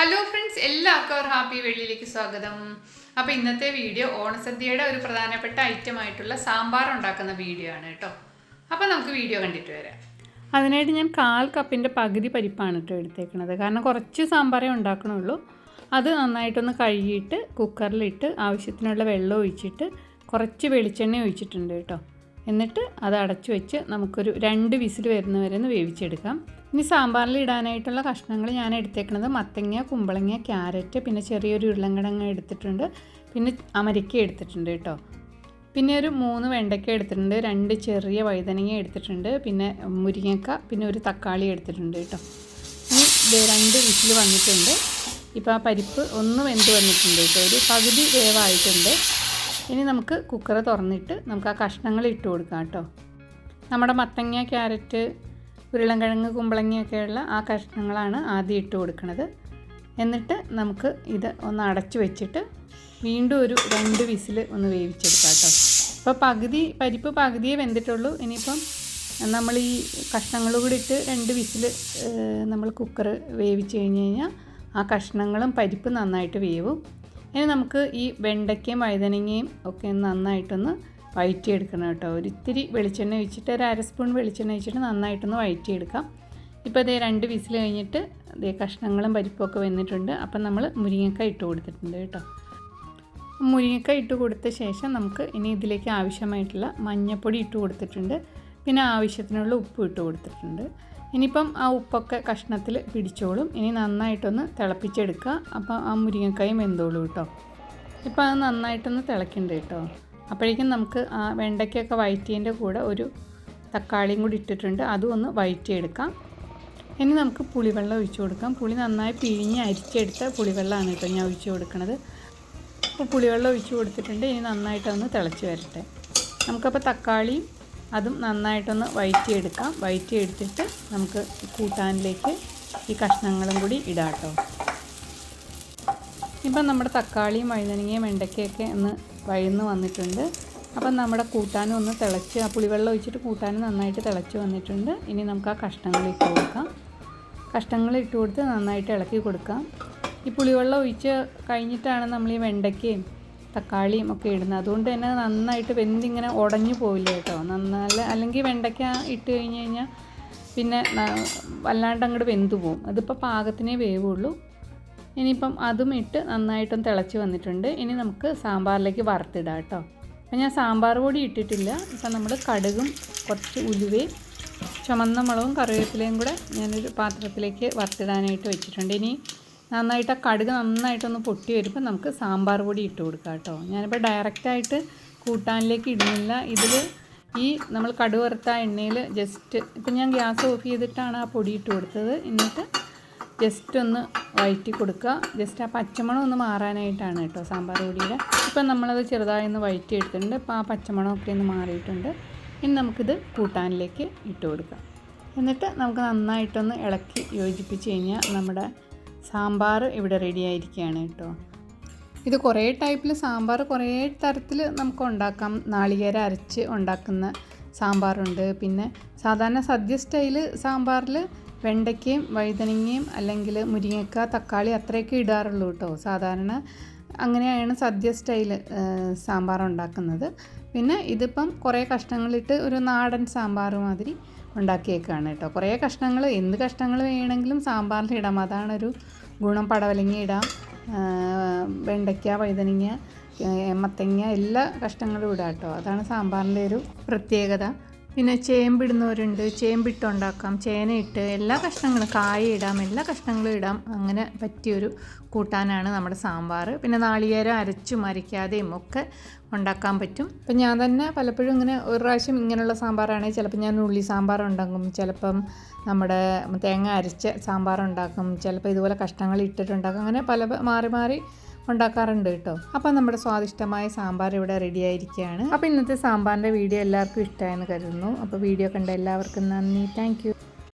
Hello friends, എല്ലാവർക്കും ഒരു happy വെള്ളിയിലേക്ക് സ്വാഗതം. അപ്പോൾ ഇന്നത്തെ വീഡിയോ ഓണസദ്യയുടെ ഒരു പ്രധാനപ്പെട്ട ഐറ്റം ആയിട്ടുള്ള സാമ്പാർ ഉണ്ടാക്കുന്ന വീഡിയോ ആണ് കേട്ടോ. അപ്പോൾ നമുക്ക് വീഡിയോ കണ്ടിട്ട് വരാം. അതിനായിട്ട് ഞാൻ 1/4 കപ്പിൻ്റെ പകുതി പരിപ്പാണ് കേട്ടോ എടുത്തേക്കുന്നത്. കാരണം കുറച്ച് സാമ്പാറേ ഉണ്ടാക്കണുള്ളൂ. അത് നന്നായിട്ടൊന്ന് കഴുകിയിട്ട് കുക്കറിലിട്ട് ആവശ്യത്തിനുള്ള വെള്ളം ഒഴിച്ചിട്ട് കുറച്ച് വെളിച്ചെണ്ണ ഒഴിച്ചിട്ടുണ്ട് കേട്ടോ. എന്നിട്ട് അത് അടച്ചു വെച്ച് നമുക്കൊരു 2 വിസിൽ വരുന്നവരെ ഒന്ന് വേവിച്ചെടുക്കാം. ഇനി സാമ്പാറിൽ ഇടാനായിട്ടുള്ള കഷ്ണങ്ങൾ ഞാൻ എടുത്തേക്കുന്നത് മത്തങ്ങ, കുമ്പളങ്ങ, ക്യാരറ്റ്, പിന്നെ ചെറിയൊരു ഉരുളൻകിഴങ്ങ് എടുത്തിട്ടുണ്ട്, പിന്നെ അമരിക്ക എടുത്തിട്ടുണ്ട് കേട്ടോ. പിന്നെ ഒരു 3 വെണ്ടയ്ക്ക എടുത്തിട്ടുണ്ട്, 2 ചെറിയ വഴുതനങ്ങ എടുത്തിട്ടുണ്ട്, പിന്നെ മുരിങ്ങക്ക, പിന്നെ ഒരു തക്കാളി എടുത്തിട്ടുണ്ട് കേട്ടോ. ഇനി 2 വിസിൽ വന്നിട്ടുണ്ട്. ഇപ്പോൾ ആ പരിപ്പ് ഒന്ന് വെന്ത് വന്നിട്ടുണ്ട് കേട്ടോ, ഒരു പകുതി വേവായിട്ടുണ്ട്. ഇനി നമുക്ക് കുക്കർ തുറന്നിട്ട് നമുക്ക് ആ കഷ്ണങ്ങൾ ഇട്ട് കൊടുക്കാം കേട്ടോ. നമ്മുടെ മത്തങ്ങ, ക്യാരറ്റ്, ഉരുളൻകിഴങ്ങ്, കുമ്പളങ്ങയൊക്കെയുള്ള ആ കഷ്ണങ്ങളാണ് ആദ്യം ഇട്ട് കൊടുക്കുന്നത്. എന്നിട്ട് നമുക്ക് ഇത് ഒന്ന് അടച്ചു വെച്ചിട്ട് വീണ്ടും ഒരു 2 വിസിൽ ഒന്ന് വേവിച്ചെടുക്കാം കേട്ടോ. ഇപ്പോൾ പരിപ്പ് പകുതിയേ വെന്തിട്ടുള്ളൂ. ഇനിയിപ്പം നമ്മൾ ഈ കഷ്ണങ്ങൾ കൂടി ഇട്ട് 2 വിസിൽ നമ്മൾ കുക്കർ വേവിച്ച് കഴിഞ്ഞ് കഴിഞ്ഞാൽ ആ കഷ്ണങ്ങളും പരിപ്പ് നന്നായിട്ട് വേവും. ഇനി നമുക്ക് ഈ വെണ്ടയ്ക്കയും വഴുതനങ്ങയും ഒക്കെ നന്നായിട്ടൊന്ന് വഴറ്റിയെടുക്കണം കേട്ടോ. ഒരിത്തിരി വെളിച്ചെണ്ണ ഒഴിച്ചിട്ട് ഒരു 1/2 സ്പൂൺ വെളിച്ചെണ്ണ ഒഴിച്ചിട്ട് നന്നായിട്ടൊന്ന് വഴറ്റിയെടുക്കാം. ഇപ്പോൾ ഇതേ 2 വിസിൽ കഴിഞ്ഞിട്ട് ഇതേ കഷ്ണങ്ങളും പരിപ്പൊക്കെ വെന്തിട്ടുണ്ട്. അപ്പം നമ്മൾ മുരിങ്ങക്ക ഇട്ട് കൊടുത്തിട്ടുണ്ട് കേട്ടോ. മുരിങ്ങക്ക ഇട്ട് കൊടുത്ത ശേഷം നമുക്ക് ഇനി ഇതിലേക്ക് ആവശ്യമായിട്ടുള്ള മഞ്ഞൾപ്പൊടി ഇട്ട് കൊടുത്തിട്ടുണ്ട്, പിന്നെ ആവശ്യത്തിനുള്ള ഉപ്പ് ഇട്ട് കൊടുത്തിട്ടുണ്ട്. ഇനിയിപ്പം ആ ഉപ്പൊക്കെ കഷ്ണത്തിൽ പിടിച്ചോളും. ഇനി നന്നായിട്ടൊന്ന് തിളപ്പിച്ചെടുക്കുക. അപ്പോൾ ആ മുരിങ്ങക്കായും വെന്തോളും കേട്ടോ. ഇപ്പോൾ അത് നന്നായിട്ടൊന്ന് തിളയ്ക്കുന്നുണ്ട് കേട്ടോ. അപ്പോഴേക്കും നമുക്ക് ആ വെണ്ടയ്ക്കൊക്കെ വഴറ്റിയതിൻ്റെ കൂടെ ഒരു തക്കാളിയും കൂടി ഇട്ടിട്ടുണ്ട്, അതും ഒന്ന് വഴറ്റിയെടുക്കാം. ഇനി നമുക്ക് പുളിവെള്ളം ഒഴിച്ചു കൊടുക്കാം. പുളി നന്നായി പിഴിഞ്ഞ് അരിച്ചെടുത്ത പുളിവെള്ളമാണ് കേട്ടോ ഞാൻ ഒഴിച്ചു കൊടുക്കുന്നത്. അപ്പോൾ പുളിവെള്ളം ഒഴിച്ചു കൊടുത്തിട്ടുണ്ട്. ഇനി നന്നായിട്ടൊന്ന് തിളച്ച് വരട്ടെ. നമുക്കപ്പോൾ തക്കാളിയും അതും നന്നായിട്ടൊന്ന് വഴറ്റിയെടുക്കാം. വഴറ്റിയെടുത്തിട്ട് നമുക്ക് കൂട്ടാനിലേക്ക് ഈ കഷ്ണങ്ങളും കൂടി ഇടാം കേട്ടോ. ഇപ്പം നമ്മുടെ തക്കാളിയും വഴുതനങ്ങയും വെണ്ടയ്ക്കയൊക്കെ ഒന്ന് വഴന്ന് വന്നിട്ടുണ്ട്. അപ്പം നമ്മുടെ കൂട്ടാനും ഒന്ന് തിളച്ച് ആ പുളിവെള്ളം ഒഴിച്ചിട്ട് കൂട്ടാനും നന്നായിട്ട് തിളച്ച് വന്നിട്ടുണ്ട്. ഇനി നമുക്ക് ആ കഷ്ണങ്ങൾ ഇട്ട് കൊടുക്കാം. കഷ്ണങ്ങൾ ഇട്ട് കൊടുത്ത് നന്നായിട്ട് ഇളക്കി കൊടുക്കാം. ഈ പുളിവെള്ളം ഒഴിച്ച് കഴിഞ്ഞിട്ടാണ് നമ്മൾ ഈ വെണ്ടയ്ക്കയും തക്കാളിയും ഒക്കെ ഇടുന്നത്. അതുകൊണ്ട് തന്നെ നന്നായിട്ട് വെന്തിങ്ങനെ ഉടഞ്ഞു പോവില്ല കേട്ടോ. അല്ലെങ്കിൽ വെണ്ടയ്ക്ക ഇട്ട് കഴിഞ്ഞ് കഴിഞ്ഞാൽ പിന്നെ വല്ലാണ്ട് അങ്ങോട്ട് വെന്തു പോവും. അതിപ്പോൾ പാകത്തിനേ വേവുള്ളൂ. ഇനിയിപ്പം അതും ഇട്ട് നന്നായിട്ടും തിളച്ച് വന്നിട്ടുണ്ട്. ഇനി നമുക്ക് സാമ്പാറിലേക്ക് വറുത്തിടാം കേട്ടോ. അപ്പം ഞാൻ സാമ്പാർ പൊടി ഇട്ടിട്ടില്ല. ഇപ്പം നമ്മൾ കടുകും കുറച്ച് ഉലുവയും ചുമന്ന മുളകും കറിവേപ്പിലയും കൂടെ ഞാനൊരു പാത്രത്തിലേക്ക് വറുത്തിടാനായിട്ട് വെച്ചിട്ടുണ്ട്. ഇനി നന്നായിട്ട് ആ കടുക് നന്നായിട്ടൊന്ന് പൊട്ടി വരുമ്പോൾ നമുക്ക് സാമ്പാർ പൊടി ഇട്ട് കൊടുക്കാം കേട്ടോ. ഞാനിപ്പോൾ ഡയറക്റ്റായിട്ട് കൂട്ടാനിലേക്ക് ഇടുന്നില്ല. ഇതിൽ ഈ നമ്മൾ കടുക് വറുത്ത എണ്ണയിൽ ജസ്റ്റ് ഇപ്പം ഞാൻ ഗ്യാസ് ഓഫ് ചെയ്തിട്ടാണ് ആ പൊടി ഇട്ട് കൊടുത്തത്. എന്നിട്ട് ജസ്റ്റ് ഒന്ന് വഴറ്റി കൊടുക്കുക. ജസ്റ്റ് ആ പച്ചമണം ഒന്ന് മാറാനായിട്ടാണ് കേട്ടോ സാമ്പാർ പൊടിയുടെ. ഇപ്പം നമ്മളത് ചെറുതായി ഒന്ന് വഴറ്റി എടുത്തിട്ടുണ്ട്. അപ്പോൾ ആ പച്ചമണമൊക്കെ ഒന്ന് മാറിയിട്ടുണ്ട്. ഇനി നമുക്കിത് കൂട്ടാനിലേക്ക് ഇട്ട് കൊടുക്കാം. എന്നിട്ട് നമുക്ക് നന്നായിട്ടൊന്ന് ഇളക്കി യോജിപ്പിച്ച് കഴിഞ്ഞാൽ നമ്മുടെ സാമ്പാർ ഇവിടെ റെഡി ആയിരിക്കുകയാണ് കേട്ടോ. ഇത് കുറേ ടൈപ്പിൽ സാമ്പാർ കുറേ തരത്തിൽ നമുക്ക് ഉണ്ടാക്കാം. നാളികേരം അരച്ച് ഉണ്ടാക്കുന്ന സാമ്പാറുണ്ട്. പിന്നെ സാധാരണ സദ്യ സ്റ്റൈല് സാമ്പാറിൽ വെണ്ടയ്ക്കയും വഴുതനങ്ങയും അല്ലെങ്കിൽ മുരിങ്ങക്ക, തക്കാളി അത്രയൊക്കെ ഇടാറുള്ളൂ കേട്ടോ. സാധാരണ അങ്ങനെയാണ് സദ്യ സ്റ്റൈല് സാമ്പാർ ഉണ്ടാക്കുന്നത്. പിന്നെ ഇതിപ്പം കുറേ കഷ്ണങ്ങളിട്ട് ഒരു നാടൻ സാമ്പാർ മാതിരി ഉണ്ടാക്കിയേക്കാണ് കേട്ടോ. കുറേ കഷ്ണങ്ങൾ എന്ത് കഷ്ണങ്ങൾ വേണമെങ്കിലും സാമ്പാറിൽ ഇടാം. അതാണൊരു ഗുണം. പടവലങ്ങ ഇടാം, വെണ്ടയ്ക്ക, വഴുതനങ്ങ, മത്തങ്ങ എല്ലാ കഷ്ണങ്ങളും ഇടാം കേട്ടോ. അതാണ് സാമ്പാറിൻ്റെ ഒരു പ്രത്യേകത. പിന്നെ ചേമ്പിടുന്നവരുണ്ട്, ചേമ്പിട്ടുണ്ടാക്കാം, ചേനയിട്ട് എല്ലാ കഷ്ണങ്ങളും, കായ ഇടാം, എല്ലാ കഷ്ണങ്ങളും ഇടാം. അങ്ങനെ പറ്റിയൊരു കൂട്ടാനാണ് നമ്മുടെ സാമ്പാർ. പിന്നെ നാളികേരം അരച്ചും അരയ്ക്കാതെയും ഒക്കെ ഉണ്ടാക്കാൻ പറ്റും. അപ്പം ഞാൻ തന്നെ പലപ്പോഴും ഇങ്ങനെ ഒരു പ്രാവശ്യം ഇങ്ങനെയുള്ള സാമ്പാറാണെങ്കിൽ ചിലപ്പോൾ ഞാൻ ഉള്ളി സാമ്പാർ ഉണ്ടാക്കും, ചിലപ്പം നമ്മുടെ തേങ്ങ അരച്ച സാമ്പാർ ഉണ്ടാക്കും, ചിലപ്പോൾ ഇതുപോലെ കഷ്ണങ്ങൾ ഇട്ടിട്ടുണ്ടാക്കും. അങ്ങനെ മാറി മാറി ഉണ്ടാക്കാറുണ്ട് കേട്ടോ. അപ്പോൾ നമ്മുടെ സ്വാദിഷ്ടമായ സാമ്പാർ ഇവിടെ റെഡി ആയിരിക്കുകയാണ്. അപ്പോൾ ഇന്നത്തെ സാമ്പാറിൻ്റെ വീഡിയോ എല്ലാവർക്കും ഇഷ്ടമായെന്ന് കരുതുന്നു. അപ്പോൾ വീഡിയോ കണ്ട എല്ലാവർക്കും നന്ദി. Thank you.